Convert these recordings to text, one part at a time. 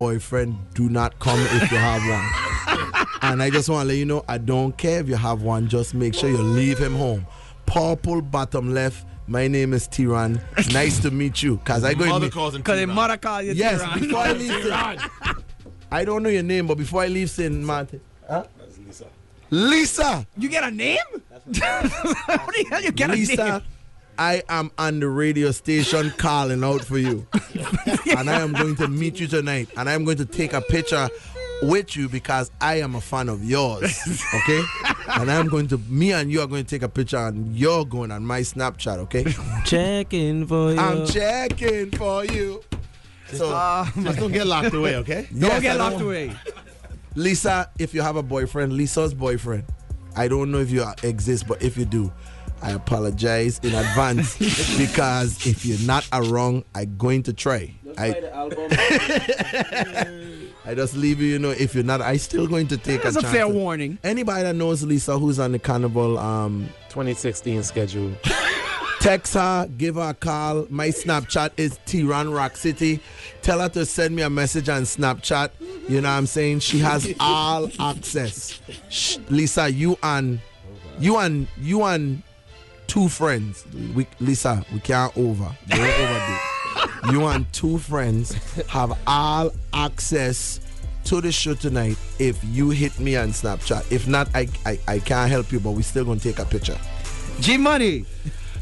boyfriend, do not come if you have one. And I just want to let you know, I don't care if you have one, just make sure you leave him home. Purple bottom left. My name is Tiran. Nice to meet you. Cause I go because the mother calls you yes, Tiran. Before I leave I don't know your name, but before I leave St. Martin. Huh? That's Lisa. Lisa! You get a name? What the hell you get Lisa, a name? I am on the radio station calling out for you. And I am going to meet you tonight. And I am going to take a picture with you because I am a fan of yours. Okay? And I'm going to, me and you are going to take a picture and you're going on my Snapchat, okay? Checking for you. I'm checking for you. So, just don't get locked away, okay? Don't get locked away. Lisa, if you have a boyfriend, Lisa's boyfriend, I don't know if you exist, but if you do, I apologize in advance because if you're not around, I'm going to try. Buy the album. I just leave you know, if you're not, I still going to take That's a a chance. fair warning. Anybody that knows Lisa who's on the Carnival 2016 schedule. text her, give her a call. My Snapchat is Tiran R.City. Tell her to send me a message on Snapchat. You know what I'm saying? She has all access. Lisa, you and two friends. Lisa, we can't over. Don't overdo. You and two friends have all access to the show tonight if you hit me on Snapchat. If not, I can't help you, but we still gonna take a picture. G Money.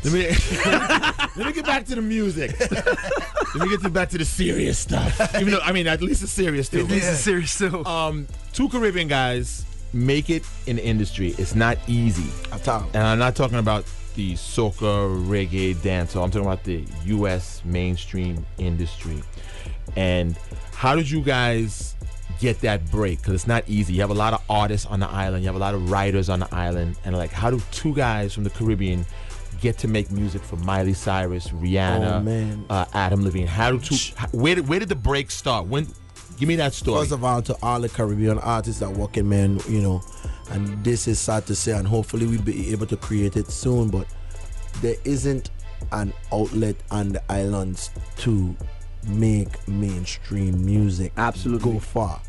Let me get back to the music. Let me get back to the serious stuff. Even though, I mean, at least it's serious too. At least it's serious too. Two Caribbean guys make it in the industry. It's not easy at all. And I'm not talking about the soca, reggae, dancehall. I'm talking about the U.S. mainstream industry. And how did you guys get that break? Because it's not easy. You have a lot of artists on the island. You have a lot of writers on the island. And like, how do two guys from the Caribbean get to make music for Miley Cyrus, Rihanna, Adam Levine? How do where did the break start? When? Give me that story. First of all, to all the Caribbean artists that working, man, you know, and this is sad to say, and hopefully we'll be able to create it soon, but there isn't an outlet on the islands to make mainstream music go far.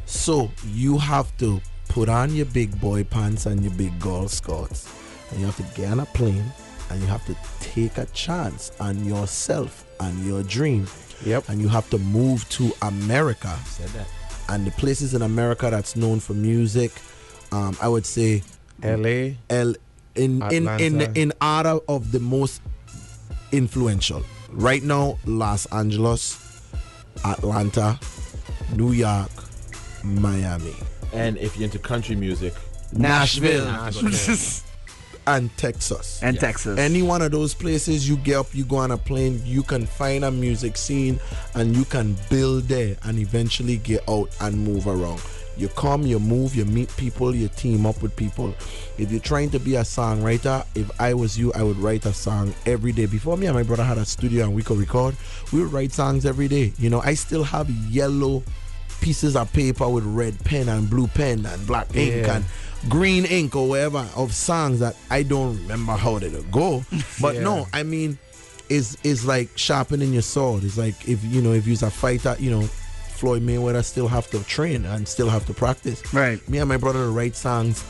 So you have to put on your big boy pants and your big girl skirts, and you have to get on a plane, and you have to take a chance on yourself and your dream. Yep. And you have to move to America. Said that. And the places in America that's known for music, I would say LA, in order of the most influential. Right now, Los Angeles, Atlanta, New York, Miami. And if you're into country music, Nashville. And Texas. And Texas. Any one of those places, you get up, you go on a plane, you can find a music scene and you can build there and eventually get out and move around. You come, you move, you meet people, you team up with people. If you're trying to be a songwriter, if I was you, I would write a song every day. Before me and my brother had a studio and we could record, we would write songs every day. You know, I still have yellow pieces of paper with red pen and blue pen and black ink and green ink or whatever of songs that I don't remember how they go. But no, I mean, it's like sharpening your sword. It's like if you're a fighter, you know, Floyd Mayweather still have to train and still have to practice. Right. Me and my brother write songs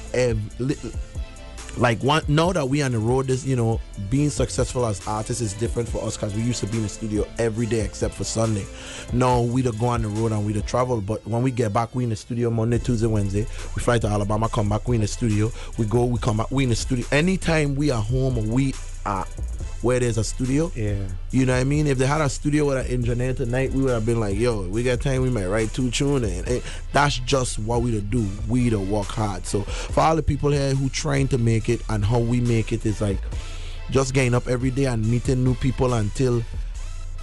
now that we on the road, this, you know, being successful as artists is different for us because we used to be in the studio every day except for Sunday. Now we don't go on the road and we don't travel, but when we get back, we in the studio Monday, Tuesday, Wednesday. We fly to Alabama, come back, we in the studio. We go, we come back, we in the studio. Anytime we are home or we are where there's a studio, you know what I mean? If they had a studio with an engineer tonight, we would have been like, yo, we got time, we might write 2 tunes. And that's just what we do. We to work hard. So for all the people here who trying to make it and how we make it is like just getting up every day and meeting new people until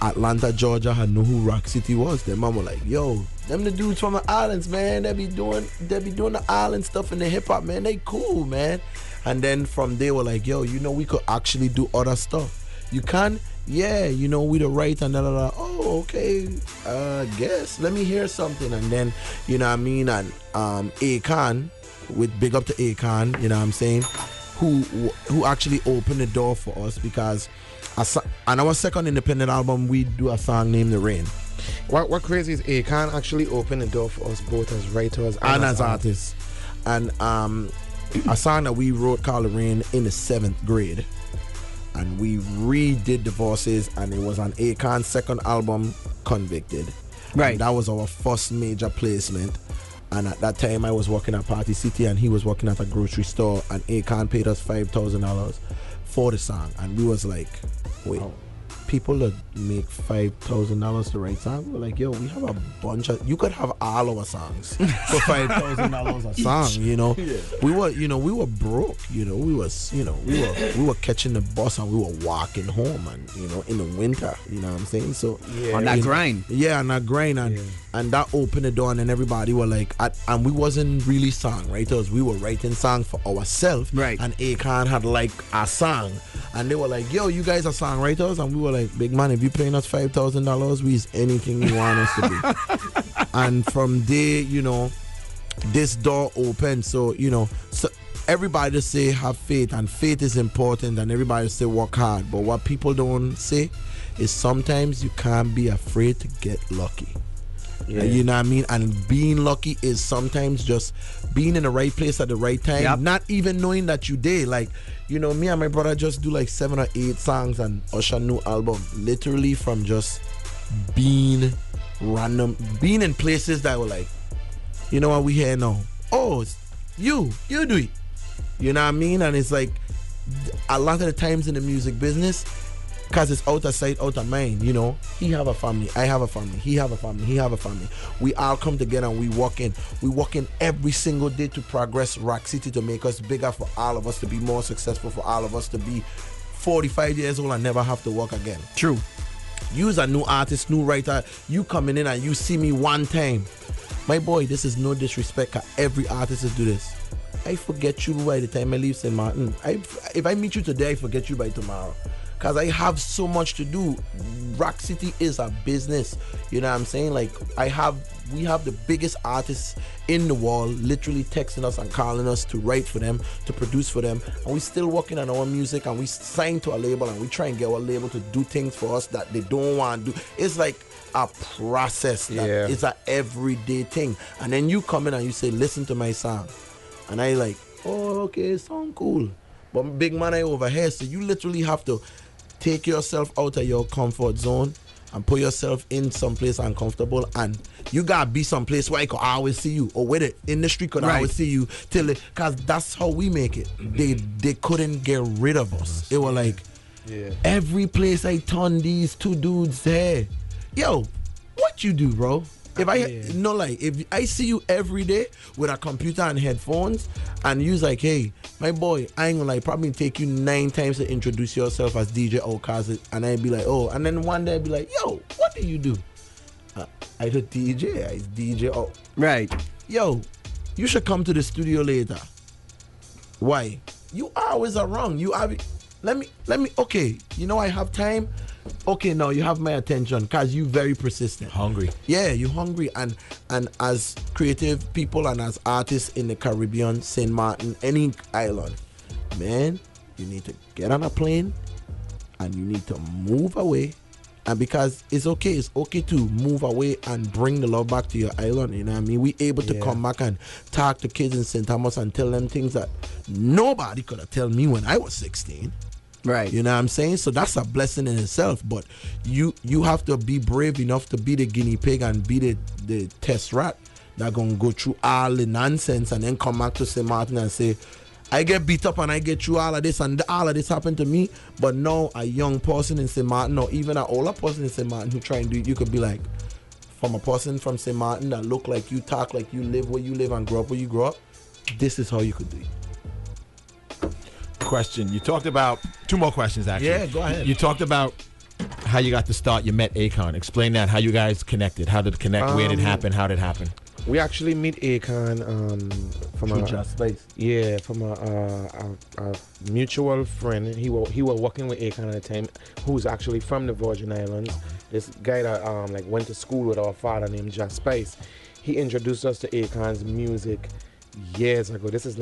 Atlanta, Georgia had know who R.City was. Their mama like, yo, them the dudes from the islands, man. They be doing the island stuff in the hip hop, man. They cool, man. And then from there, we're like, yo, you know, we could actually do other stuff. You can? Yeah, you know, we the right and da. Oh, okay, guess. Let me hear something. And then, you know what I mean? And Akon, with big up to Akon, you know what I'm saying? Who actually opened the door for us because on our second independent album, we do a song named The Rain. What crazy is Akon actually opened the door for us both as writers and as artists. And a song that we wrote called Rain in the 7th grade. And we redid the voices, and it was on Akon's second album, Convicted. Right. And that was our first major placement. And at that time, I was working at R.City, and he was working at a grocery store, and Akon paid us $5,000 for the song. And we was like, wait, people that make $5,000 to write songs? We're like, yo, we have a bunch of, you could have all our songs for $5,000 a song, you know. Yeah. We were broke, you know. We were catching the bus and we were walking home, and in the winter, you know what I'm saying? So on that grind. Yeah, on that grind, and that opened the door, and then everybody were like, and we wasn't really songwriters. We were writing songs for ourselves. Right. And Akon had like a song, and they were like, yo, you guys are songwriters, and we were like, big man, if you paying us $5,000, we is anything you want us to be. And from there, this door opened. So everybody say have faith, and faith is important, and everybody say work hard. But what people don't say is sometimes you can't be afraid to get lucky. Yeah. You know what I mean? And being lucky is sometimes just being in the right place at the right time, not even knowing that you did. Like, me and my brother just do like 7 or 8 songs and Usher new album, literally from just being in places that were like, you know what we here now? Oh, you do it. You know what I mean? And it's like a lot of the times in the music business, because it's out of sight, out of mind, he have a family, I have a family, he have a family, he have a family. We all come together and we walk in every single day to progress R.City, to make us bigger, for all of us to be more successful, for all of us to be 45 years old and never have to work again. True. You's a new artist, new writer, you coming in and you see me one time. My boy, this is no disrespect, cause every artist is do this. I forget you by the time I leave St. Maarten. If I meet you today, I forget you by tomorrow. Because I have so much to do. R.City is a business. You know what I'm saying? Like, we have the biggest artists in the world literally texting us and calling us to write for them, to produce for them. And we still working on our music, and we sign to a label, and we try and get our label to do things for us that they don't want to do. It's like a process. It's an everyday thing. And then you come in and you say, listen to my song. And I like, oh, okay, it sound cool. But big man, I over here. So you literally have to take yourself out of your comfort zone and put yourself in someplace uncomfortable, and you gotta be someplace where I could always see you, or where the industry could always see you, because that's how we make it. They couldn't get rid of us. They were like, every place I turn, these 2 dudes there. Yo, what you do, bro? If I see you every day with a computer and headphones, and you's like, hey, my boy, I ain't gonna probably take you 9 times to introduce yourself as DJ Outkast, and I'd be like, oh, and then one day I'd be like, yo, what do you do? I do DJ. I DJ. Oh, right. Yo, you should come to the studio later. Why? You always are wrong. You have. Let me. Okay, I have time. Okay, now you have my attention because you very persistent. Hungry. Yeah, you hungry. And as creative people and as artists in the Caribbean, St. Maarten, any island, man, you need to get on a plane and you need to move away. And because it's okay to move away and bring the love back to your island, you know what I mean? We able to come back and talk to kids in St. Thomas and tell them things that nobody could have told me when I was 16. Right. You know what I'm saying? So that's a blessing in itself. But you have to be brave enough to be the guinea pig and be the test rat that gonna go through all the nonsense and then come back to St. Maarten and say, I get beat up and I get through all of this and all of this happened to me. But now a young person in St. Maarten, or even an older person in St. Maarten who try and do it, you could be like, from a person from St. Maarten that look like you, talk like you, live where you live and grow up where you grow up, this is how you could do it. Question. You talked about 2 more questions, actually. Yeah, go ahead. You talked about how you got to start. You met Akon. Explain that. How you guys connected. How did it connect? Where did it happen? How did it happen? We actually meet Akon from Just Space. Yeah, from a mutual friend. He was working with Akon at the time, who's actually from the Virgin Islands. This guy that went to school with our father named Just Spice. He introduced us to Akon's music years ago. This is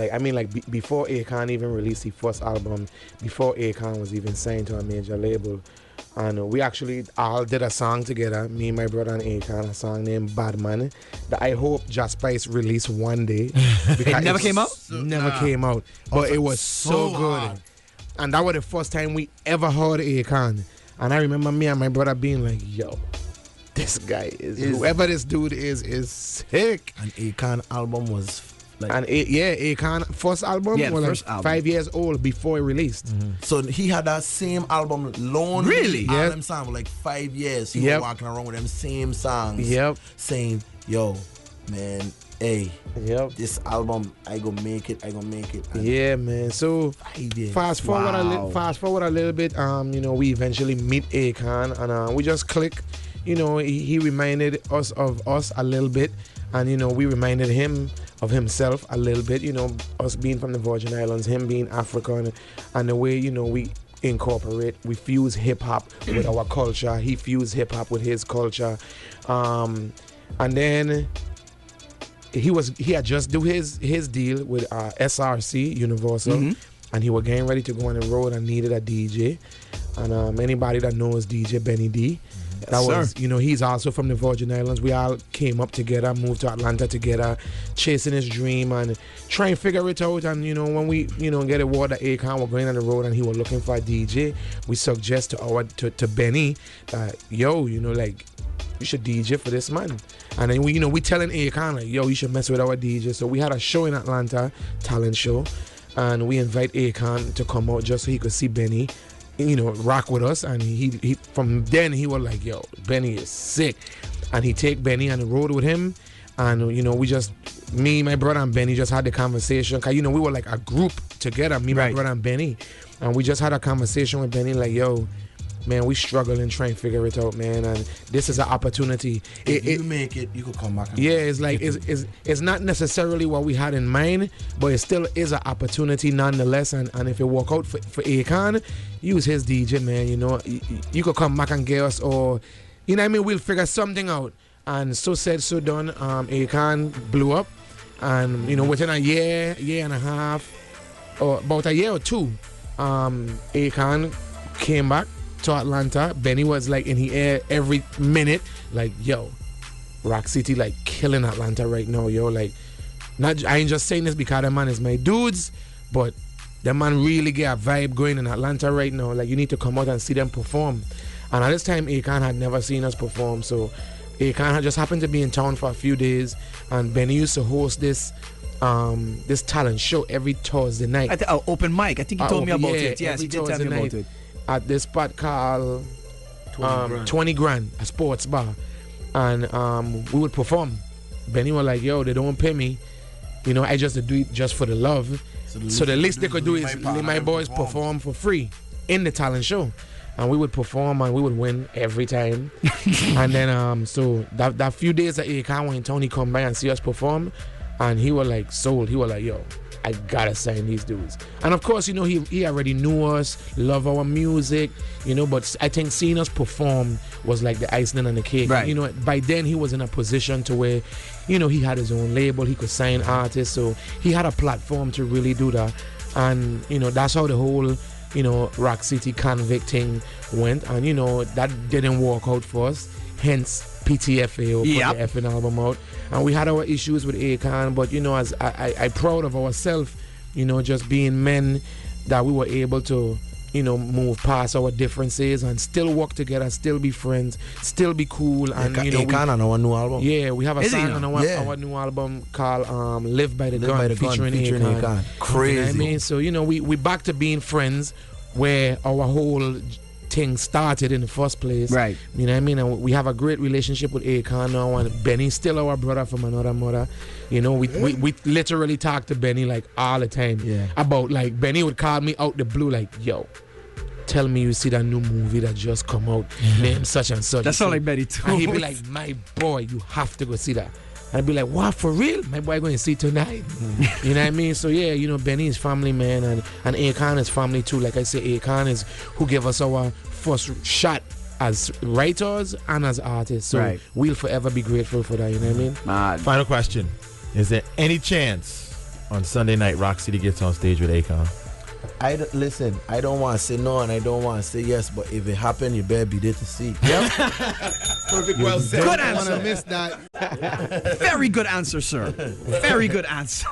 before Akon even released his first album, before Akon was even signed to a major label. And we actually all did a song together, me, my brother, and Akon, a song named Bad Man, that I hope Just Spice release one day. It never came out? Never came out. But it was so good. And that was the first time we ever heard Akon. And I remember me and my brother being like, yo, this guy whoever this dude is sick. And Akon album was like, and Akon first album was first like album. 5 years old before it released. so he had that same album Lonely. Really? All Yep. them songs for like 5 years. He Yep. was walking around with them same songs. Yep. Saying, yo, man, hey, Yep. this album, I gonna make it. And Yeah, man. So 5 years. fast forward a little bit. We eventually meet Akon, and we just click. He reminded us of us a little bit, and we reminded him of himself a little bit. Us being from the Virgin Islands, him being African, and the way we incorporate, we fuse hip hop with our culture. He fused hip hop with his culture, and then he had just do his deal with SRC Universal, and he was getting ready to go on the road and needed a DJ. And anybody that knows DJ Benny D, that was he's also from the Virgin Islands. We all came up together, moved to Atlanta together, chasing his dream and trying to figure it out. And when we get a word that Akon was going on the road and he was looking for a DJ, we suggest to Benny that you should DJ for this man. And then we telling Akon like, yo, you should mess with our DJ. So we had a show in Atlanta, talent show, and we invite Akon to come out just so he could see Benny, rock with us. And he from then he was like, yo, Benny is sick. And he take Benny on the road with him. And we just, me, my brother and Benny just had the conversation. Cause we were like a group together, me, my brother and Benny. And we just had a conversation with Benny like, yo, man, we struggling trying to figure it out, man, and this is an opportunity. If you make it, you could come back. It's like it's not necessarily what we had in mind, but it still is an opportunity nonetheless. And if it work out for Akon, use his DJ, man. You could come back and get us, or we'll figure something out. And so said, so done. Akon blew up, and within a year and a half, or about a year or two, Akon came back to Atlanta. Benny was like in the air every minute, like, yo, R.City like killing Atlanta right now, yo. Like, I ain't just saying this because the man is my dudes, but the man really get a vibe going in Atlanta right now. Like, you need to come out and see them perform. And at this time, Akon had never seen us perform, so Akon had just happened to be in town for a few days, and Benny used to host this talent show every Thursday night. Open mic. I think you told me about it. Yes, you did tell me about it. At this spot called 20 Grand, a sports bar. And we would perform. Benny was like, yo, they don't pay me. I just do it just for the love. So the least they could do is let my boys perform for free in the talent show. And we would perform and we would win every time. And then so that few days that Akon went in town, he come by and see us perform. And he was like sold. He was like, yo, I gotta sign these dudes. And of course, he already knew us, love our music, but I think seeing us perform was like the icing on the cake. Right. By then he was in a position to where, he had his own label, he could sign artists, so he had a platform to really do that. And, that's how the whole, R.City Convict thing went. And, that didn't work out for us. Hence PTFA, or put the effing album out. And we had our issues with Akon, but as I proud of ourselves, just being men, that we were able to, move past our differences and still work together, still be friends, still be cool. And Akon on our new album. Yeah, we have a song on our new album called "Live by the Gun" featuring Akon. Crazy. You know what I mean? So we back to being friends, where our whole thing started in the first place. Right. You know what I mean? And we have a great relationship with Akon now, and Benny's still our brother from another mother. We literally talk to Benny like all the time. Yeah. About like Benny would call me out the blue like, yo, tell me you see that new movie that just come out named such and such. That sound like Benny too. And he'd be like, my boy, you have to go see that. I'd be like, what, for real? My boy going to see tonight. You know what I mean? So yeah, Benny is family, man, and Akon is family too. Like I say, Akon is who gave us our first shot as writers and as artists. So we'll forever be grateful for that, you know what I mean? Final question. Is there any chance on Sunday night R.City gets on stage with Akon? Listen, I don't want to say no and I don't want to say yes, but if it happen, you better be there to see. Yep. Perfect. Well said. Good I want answer. to miss that. Very good answer, sir. Very good answer.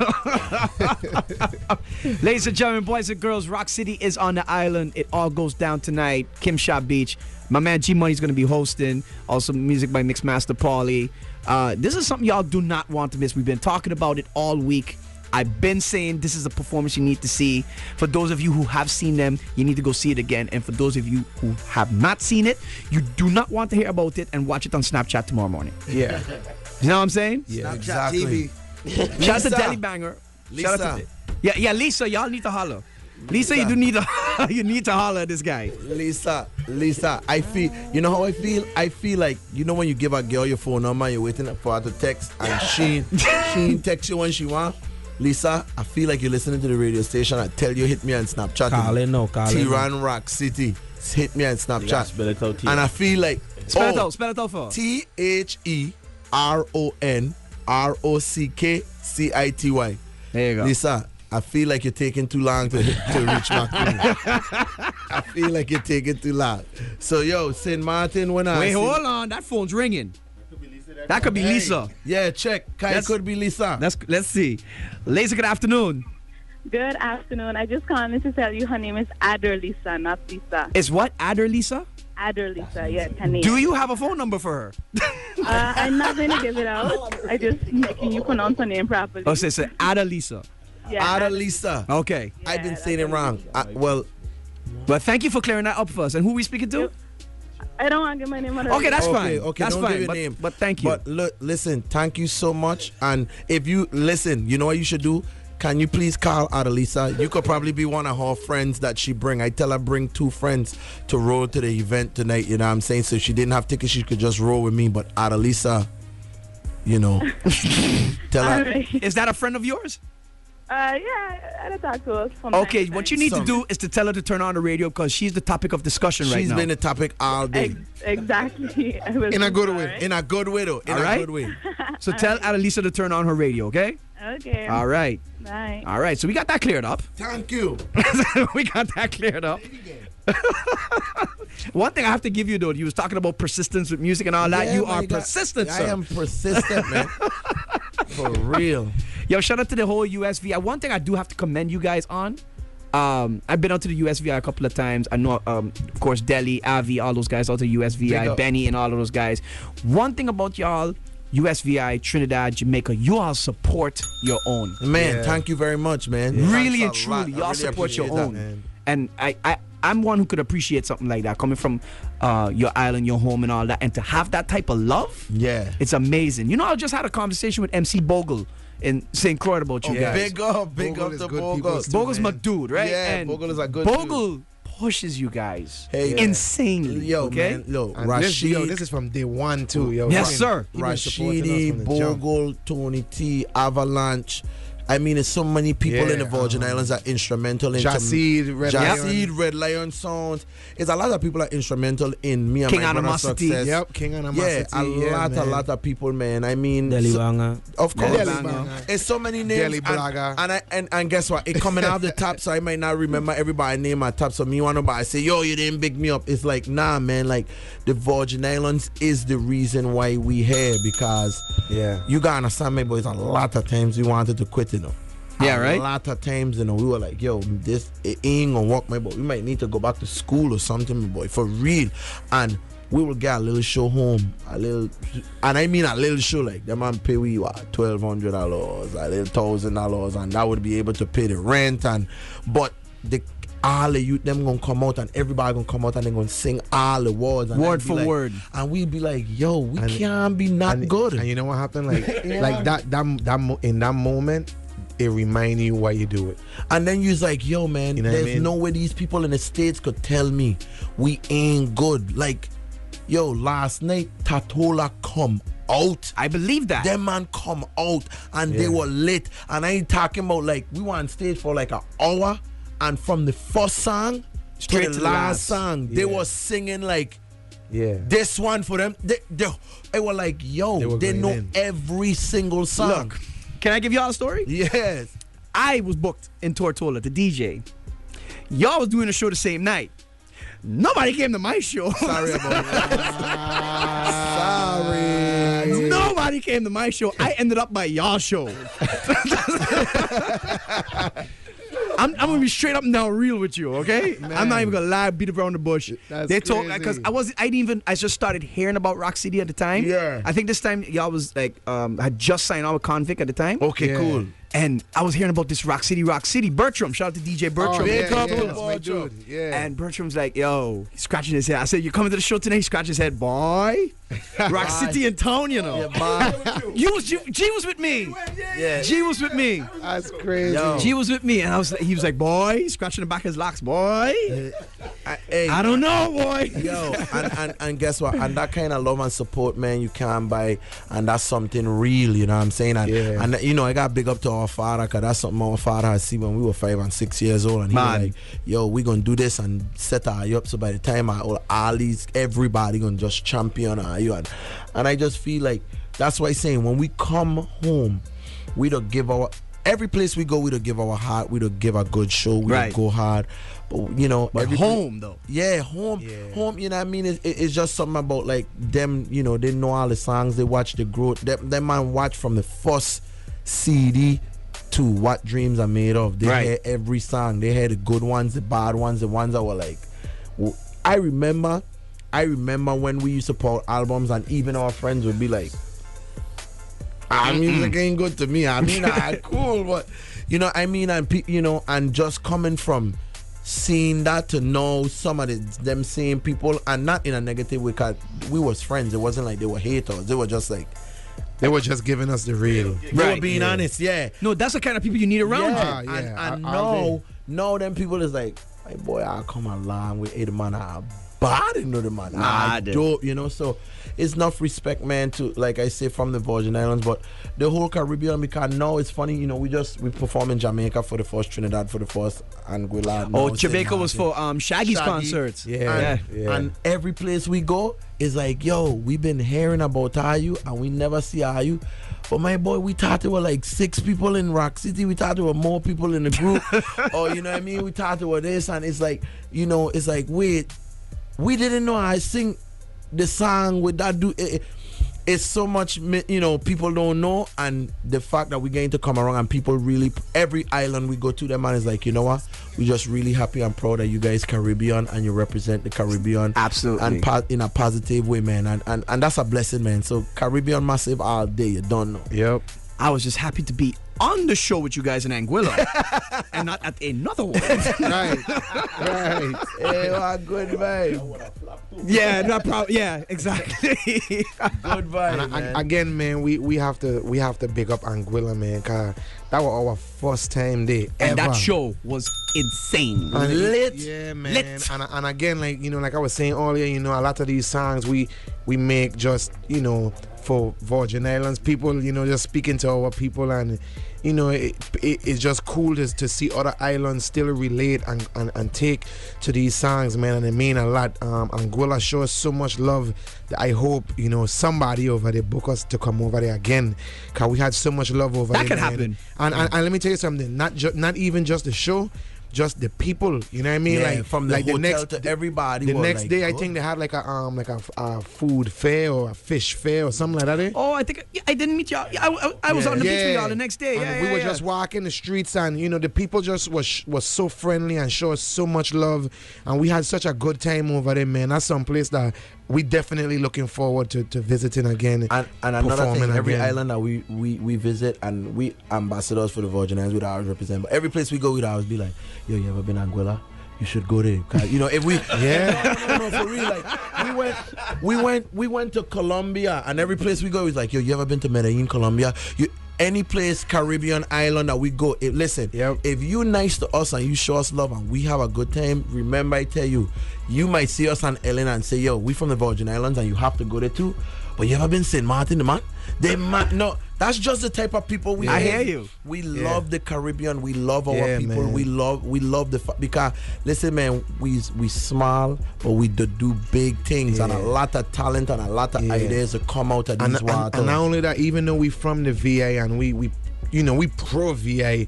Ladies and gentlemen, boys and girls, R.City is on the island. It all goes down tonight. Kim Shop Beach. My man G Money's going to be hosting. Also, music by Mixmaster Paulie. This is something y'all do not want to miss. We've been talking about it all week. I've been saying this is a performance you need to see. For those of you who have seen them, you need to go see it again. And for those of you who have not seen it, you do not want to hear about it and watch it on Snapchat tomorrow morning. Yeah. You know what I'm saying? Yeah. Exactly. Shout out to Deli Banger. Shout out to Lisa, y'all need to holler. Lisa, you do need to you need to holler at this guy. Lisa, I feel, you know how I feel? I feel like, you know when you give a girl your phone number, you're waiting for her to text, and she texts you when she want. Lisa, I feel like you're listening to the radio station. I tell you, hit me on Snapchat. T-Ran R.City. Hit me on Snapchat. Spell it out, and I feel like, Spell it out for THERONROCKCITY. There you go. Lisa, I feel like you're taking too long to reach my queen. I feel like you're taking too long. So, yo, St. Martin, when I... Wait, hold on. That phone's ringing. That could be Lisa. Yeah, check. It could be Lisa. Let's see. Lisa, good afternoon. Good afternoon. I just calling to tell you her name is Adder Lisa, not Lisa. It's what? Adder Lisa? Adder Lisa, yeah, her name. Do you have a phone number for her? I'm not going to give it out. I just making you pronounce her name properly. Oh, so it's Adder Lisa. Yeah, Ada Lisa. Okay. Yeah, I've been that's saying it wrong. Well, But thank you for clearing that up for us. And who we speaking to? I don't want to give my name on Okay, that's fine. Okay, That's don't fine. give your name. But thank you. But look, listen, thank you so much. And if you listen, you know what you should do? Can you please call Adelisa? You could probably be one of her friends that she bring. I tell her bring 2 friends to roll to the event tonight, you know what I'm saying? So if she didn't have tickets, she could just roll with me. But Adelisa, you know, tell her. Right. Is that a friend of yours? Yeah, I talk to us. Okay, what you need to do is to tell her to turn on the radio because she's the topic of discussion right She's now. been the topic all day. Exactly. In a good way. In a good way, though. In All a right? good way. So tell Adelisa to turn on her radio, okay? Okay. All right. Bye. All right, so we got that cleared up. Thank you. We got that cleared up. One thing I have to give you, though, you was talking about persistence with music and all that. Yeah, You man, are persistent, sir. I am persistent, man. For real. Yo, shout out to the whole USVI. One thing I do have to commend you guys on. I've been out to the USVI a couple of times. I know, of course, Delhi, Avi, all those guys out to Big USVI, up. Benny, and all of those guys. One thing about y'all, USVI, Trinidad, Jamaica, you all support your own. Man, Yeah. thank you very much, man. Really and Thanks a lot. truly, I y'all really support your appreciate that, own. man. And I'm one who could appreciate something like that, coming from your island, your home, and all that, and to have that type of love, Yeah. it's amazing. You know, I just had a conversation with MC Bogle in St. Croix about you guys. Big up Bogle is to good Bogle. people too. Bogle's my man. dude, right? Yeah, and Bogle is a good Bogle pushes you guys Hey, insanely. Yo, okay? man, yo, And this Rashid, is from day one too, yo. Yes, Fucking- sir. he been supporting us Rashidi, from the jump. Bogle, Tony T, Avalanche. I mean, there's so many people in the Virgin Islands that are instrumental in Jasid, Red Lion. Red Lion Sounds. It's a lot of people that are instrumental in me and King my brother's Animosity. success. Yep, King Yeah, Animosity. a lot of people, man. I mean, Deli so- Banga. of course, Deli Banga. it's so many names. Deli Blaga. And guess what? It coming out the top, so I might not remember everybody's name at top. So me want to say, yo, you didn't big me up. It's like, nah, man. Like the Virgin Islands is the reason why we here because Yeah. you gotta understand me, boys. A lot of times we wanted to quit, you know. Yeah, A right? lot of times, you know, we were like, yo, this it ain't gonna work, my boy. We might need to go back to school or something, my boy, for real. And we will get a little show home, and I mean a little show, like the man pay we what $1,200, a little $1,000, and that would be able to pay the rent. But all the youth them gonna come out, and everybody gonna come out, and they gonna sing all the words, and Word I'd be for like- word. and we'd be like, yo, we And- can't be not good. And you know what happened? Like, Yeah. like in that moment, it remind you why you do it. And then you's like, yo, man, You know what I there's mean? no way these people in the States could tell me we ain't good. Like, yo, last night, Tatola come out. I believe that. Them man come out and they Yeah. were lit. And I ain't talking about like, we were on stage for like an hour. And from the first song Straight to to the the last last. song, they Yeah. were singing like, Yeah. this one for them. They were like, yo, They were they going know in. every single song. Look, can I give y'all a story? Yes. I was booked in Tortola to DJ. Y'all was doing a show the same night. Nobody came to my show. Sorry about that. Sorry. Nobody came to my show. I ended up by y'all show. I'm gonna be straight up and down real with you, okay? I'm not even gonna lie, beat around the bush. They told because I just started hearing about Rock City at the time. Yeah. I think this time y'all was like had just signed on with Convict at the time. Okay, cool. And I was hearing about this Rock City. Bertram, shout out to DJ Bertram. And Bertram's like, yo, he's scratching his head. I said, you coming to the show today? He scratched his head, boy. Rock City in town, you know. G was with me. Yeah. G was with me. That's crazy. Yo. G was with me, and he was like, boy, he's scratching the back of his locks, boy. I don't know, boy. Yo, and guess what? And that kind of love and support, man, you can't buy, and that's something real, you know what I'm saying? And you know, I got big up to our father, because that's something our father had seen when we were 5 and 6 years old, and he was like, yo, we gonna do this and set our up, so by the time all these, everybody gonna just champion our you, and I just feel like that's why I'm saying when we come home, we don't give our, every place we go, we don't give our heart, we don't give a good show, we don't go hard. But you know, but home though. Yeah, home, you know what I mean? It's just something about like them, you know, they know all the songs, they watch the growth. Them man watch from the first CD to What Dreams Are Made Of. They hear every song. They hear the good ones, the bad ones, the ones that were like, I remember when we used to put out albums, and even our friends would be like, music ain't good to me. I mean, cool, but you know, I mean, and you know, and just coming from seeing that to know some of them same people, and not in a negative way, because we was friends. It wasn't like they were haters. They were just like, they were just giving us the real. They were being honest, No, that's the kind of people you need around you. And no, them people is like, hey boy, I'll come along with it, man. I bad into the man. I dope, you know. So it's enough respect, man, to, like I say, from the Virgin Islands, but the whole Caribbean, because now it's funny, you know, we perform in Jamaica for the first, Trinidad for the first, Anguilla. Oh, Jamaica was for Shaggy's concerts. And every place we go is like, yo, we've been hearing about you and we never see you. But my boy, we thought there were like 6 people in Rock City. We thought there were more people in the group. Or, you know what I mean? We thought there were this, and it's like, you know, it's like, wait, we didn't know I sing the song with that dude. It's so much, you know, people don't know, and the fact that we're going to come around and people really, every island we go to, them man is like, you know what, we're just really happy and proud that you guys Caribbean and you represent the Caribbean. Absolutely. And in a positive way, man, and that's a blessing, man. So Caribbean massive all day, you don't know. Yep. I was just happy to be on the show with you guys in Anguilla and not at another one. Right. Hey, what good vibe. Yeah, not probably. Yeah, exactly. Good vibe, man. Again, man, we have to big up Anguilla, man, cause that was our first time there ever. And that show was insane. And lit. Yeah, man. Lit. And again, like, you know, like I was saying earlier, you know, a lot of these songs we make just, you know, for Virgin Islands people, you know, just speaking to our people, and you know, it's just cool to see other islands still relate and take to these songs, man, and it mean a lot. Anguilla shows so much love that I hope, you know, somebody over there book us to come over there again, because we had so much love over there. That could happen. And let me tell you something, not even just the show, just the people, you know what I mean? Yeah, like from the like hotel the next, to everybody. The next like, day, I think they had like a food fair or a fish fair or something like that. Eh? Oh, I think I didn't meet y'all. I was on the beach with y'all the next day. And we were just walking the streets, and you know, the people just was so friendly and showed us so much love, and we had such a good time over there, man. That's some place that we definitely looking forward to visiting again. And another thing, every again. island that we visit, and we ambassadors for the Virgin Islands, we always represent. But every place we go, we always be like, yo, you ever been to Anguilla? You should go there. You know, if we no, for real, like we went to Colombia, and every place we go is like, yo, you ever been to Medellin, Colombia? Any place Caribbean island that we go, listen, if you nice to us and you show us love and we have a good time, remember I tell you, you might see us on Ellen and say, yo, we from the Virgin Islands and you have to go there too. But you ever been St. Martin, man? No, that's just the type of people we I have. hear you. We love the Caribbean. We love our people. Man. We love because listen, man, we smile, but we do big things, and a lot of talent and a lot of ideas to come out of these waters. And not only that, even though we from the VA and we you know, we pro VA,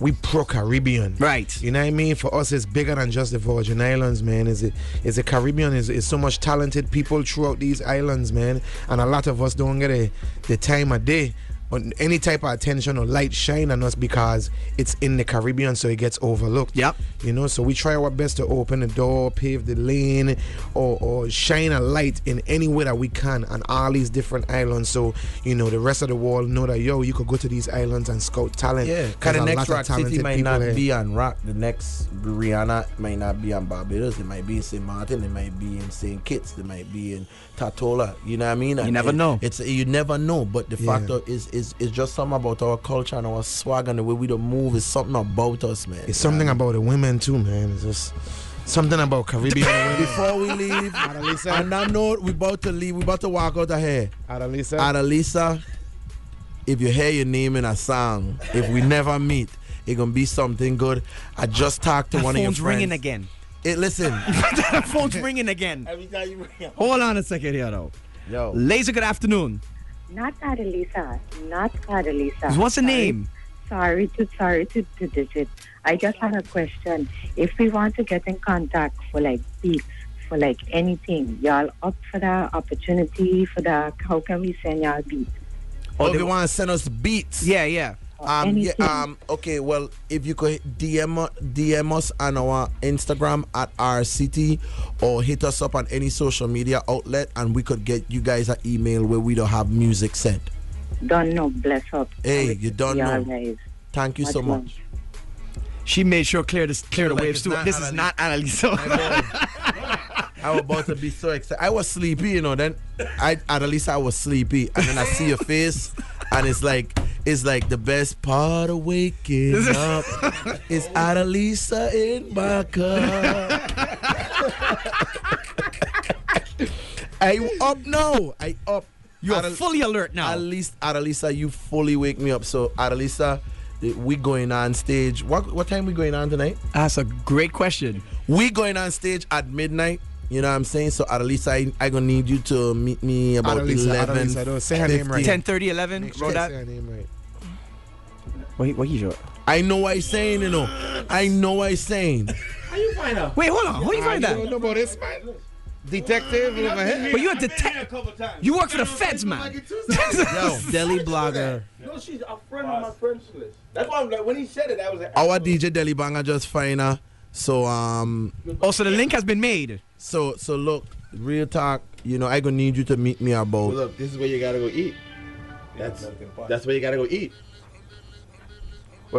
we pro-Caribbean. Right. You know what I mean? For us, it's bigger than just the Virgin Islands, man. Is the Caribbean is so much talented people throughout these islands, man. And a lot of us don't get the time of day or any type of attention or light shine on us because it's in the Caribbean, so it gets overlooked. Yep. You know, so we try our best to open the door, pave the lane, or shine a light in any way that we can on all these different islands. So, you know, the rest of the world know that, yo, you could go to these islands and scout talent. Yeah, There's because the a next lot of Rock City talented might people not here. be on Rock. The next Rihanna might not be on Barbados. It might be in St. Martin. It might be in St. Kitts. It might be in Tatola. You know what I mean? You never know. You never know. But the Yeah. factor is just something about our culture and our swag and the way we don't move. Is something about us, man. It's something about the women too, man. It's just something about Caribbean women. Before we leave, on that note, we about to leave. We about to walk out of here. Adalisa. Adalisa, if you hear your name in a song, if we never meet, it gonna be something good. I just talked to one of your Phone's friends. ringing again. Listen, The phone's ringing again. Every time you bring up. Hold on a second here, though. yo, Laser, good afternoon. Not Adelisa. Not Adelisa. What's the name? Sorry to digit. I just had a question. If we want to get in contact for like beats, for like anything, y'all up for the opportunity for the? How can we send y'all beats? if you want to send us beats, Yeah. Anything. okay. Well, if you could DM us on our Instagram at R.City or hit us up on any social media outlet, and we could get you guys an email where we don't have music sent. Don't know. Bless up. Hey, you don't Y'all know. guys. Thank you so Much much. She made sure clear the Like waves it's too. not This is Annalisa. not Annalisa. I was about to be so excited. I was sleepy, you know. Then at least I was sleepy, and then I see your face, and it's like the best part of waking up is Adalisa in my cup. I up now. I up. You're fully alert now. At least Adalisa, you fully wake me up. So Adalisa, we going on stage. What time we going on tonight? That's a great question. We going on stage at midnight. You know what I'm saying? So Adalisa, I gonna need you to meet me about Adalisa, 11. Adalisa, don't say her name right. 10:30, 11. Make Wrote sure you that. say her name right. What you sure? I know what he's saying, you know. I know what he's saying. Wait, hold on. How you find You that? don't know about this, man? Detective over here. But you're a detective. You work for the feds, man. Yo, Delhi blogger. No, she's a friend on my friends list. That's why I'm like, when he said it, I was like, Our DJ Delhi Banger just find her. So Also, the link has been made. so look, real talk. You know, I gonna need you to meet me well, about. look, this is where you gotta go eat. That's where you gotta go eat.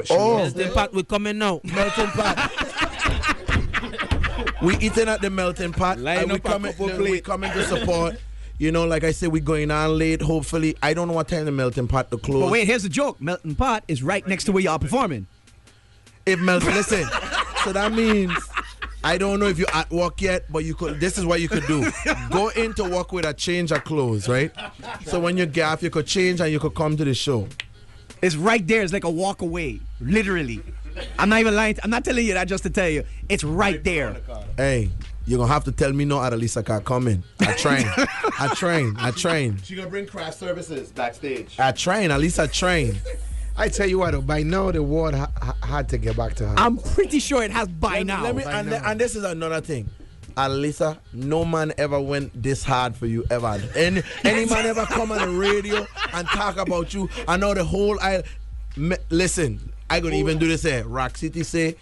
Oh, The pot we coming now. melting pot. We eating at the melting pot. Line and we up a coming, couple we plate. coming to support. You know, like I said, we going on late. Hopefully, I don't know what time the melting pot to close. But wait, here's the joke. Melting Pot is right next to where y'all performing. If melting, listen. So that means I don't know if you're at work yet, but you could. This is what you could do: go into work with a change of clothes, right? So when you get off, you could change and you could come to the show. It's right there. It's like a walk away. Literally. I'm not even lying. I'm not telling you that just to tell you. It's right there. Hey, you're gonna have to tell me no, Adalisa can't come in. I train. She gonna bring craft services backstage. At least I train. I tell you what, by now the ward had to get back to her. I'm pretty sure it has by now. Let me, and this is another thing. Adalisa, no man ever went this hard for you ever. Any man ever come on the radio and talk about you? I know the whole listen, I gonna even do this here. R.City say,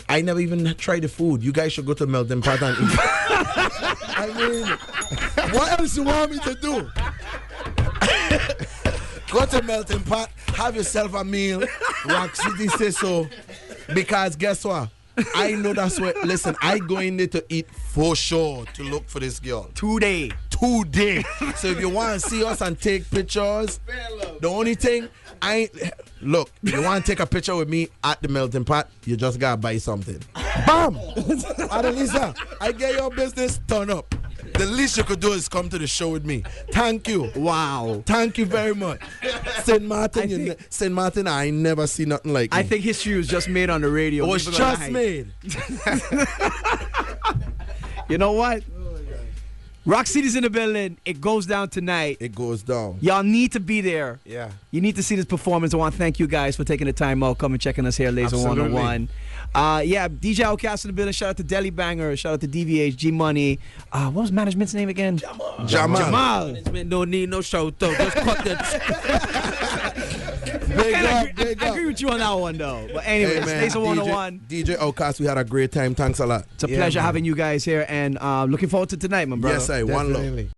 I never even tried the food. You guys should go to Melting Pot and eat. I mean, what else you want me to do? Go to Melting Pot, have yourself a meal. R.City say so. Because guess what? I know that's what. Listen, I go in there to eat for sure to look for this girl. Today. So if you want to see us and take pictures, the only thing look, if you want to take a picture with me at the Melting Pot, you just gotta buy something. Bam! Adalisa, I get your business, turn up. The least you could do is come to the show with me. Thank you. Wow. Thank you very much. St. Martin, I ain't never seen nothing like I me. think history was just made on the radio. It was People gonna just lie. made. You know what? Rock City's in the building. It goes down tonight. It goes down. Y'all need to be there. Yeah. You need to see this performance. I want to thank you guys for taking the time out, coming checking us here, Laser Absolutely. 101. Yeah, DJ Outkast in the building. Shout out to Deli Banger. Shout out to DVH, G Money. What was management's name again? Jamal. Management don't need no show though. Just cut I agree with you on that one, though. But anyway, Laser 101. DJ Outkast, we had a great time. Thanks a lot. It's a pleasure having you guys here, and looking forward to tonight, my brother. Yes, I. One love. Definitely.